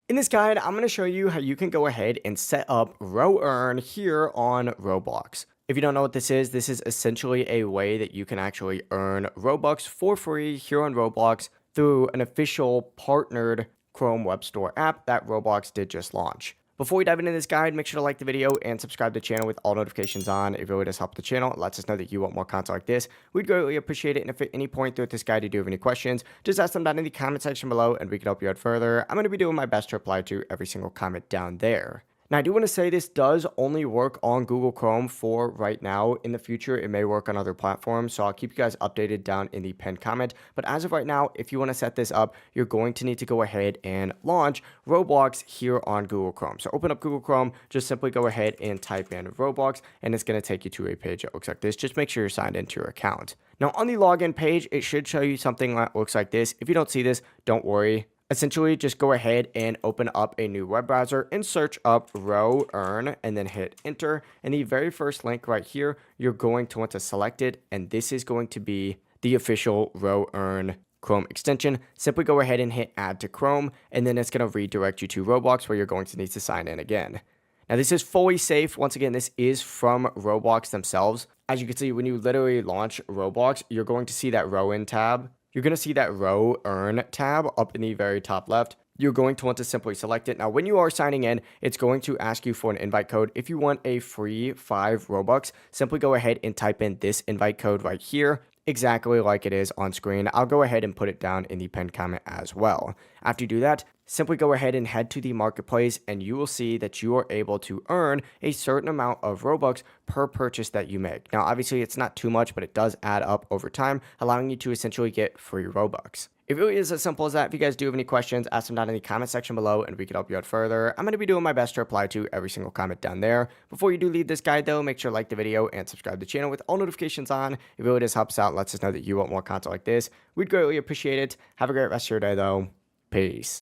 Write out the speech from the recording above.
In this guide, I'm going to show you how you can go ahead and set up RoEarn here on Roblox. If you don't know what this is essentially a way that you can actually earn Robux for free here on Roblox through an official partnered Chrome Web Store app that Roblox did just launch. Before we dive into this guide, make sure to like the video and subscribe to the channel with all notifications on. It really does help the channel. It lets us know that you want more content like this. We'd greatly appreciate it. And if at any point throughout this guide you do have any questions, just ask them down in the comment section below and we can help you out further. I'm going to be doing my best to reply to every single comment down there. Now, I do want to say this does only work on Google Chrome for right now. In the future, it may work on other platforms, so I'll keep you guys updated down in the pinned comment. But as of right now, if you want to set this up, you're going to need to go ahead and launch Roblox here on Google Chrome. So open up Google Chrome, just simply go ahead and type in Roblox, and it's going to take you to a page that looks like this. Just make sure you're signed into your account. Now, on the login page, it should show you something that looks like this. If you don't see this, don't worry. Essentially, just go ahead and open up a new web browser and search up RoEarn and then hit enter. And the very first link right here, you're going to want to select it. And this is going to be the official RoEarn Chrome extension. Simply go ahead and hit add to Chrome. And then it's going to redirect you to Roblox where you're going to need to sign in again. Now, this is fully safe. Once again, this is from Roblox themselves. As you can see, when you literally launch Roblox, you're going to see that RoEarn tab. You're going to see that RoEarn tab up in the very top left. You're going to want to simply select it. Now, when you are signing in, it's going to ask you for an invite code. If you want a free 5 Robux, simply go ahead and type in this invite code right here, exactly like it is on screen. I'll go ahead and put it down in the pinned comment as well. After you do that, simply go ahead and head to the marketplace and you will see that you are able to earn a certain amount of Robux per purchase that you make. Now, obviously, it's not too much, but it does add up over time, allowing you to essentially get free Robux. It really is as simple as that. If you guys do have any questions, ask them down in the comment section below and we can help you out further. I'm going to be doing my best to reply to every single comment down there. Before you do leave this guide though, make sure to like the video and subscribe to the channel with all notifications on. It really just helps out and lets us know that you want more content like this. We'd greatly appreciate it. Have a great rest of your day though. Peace.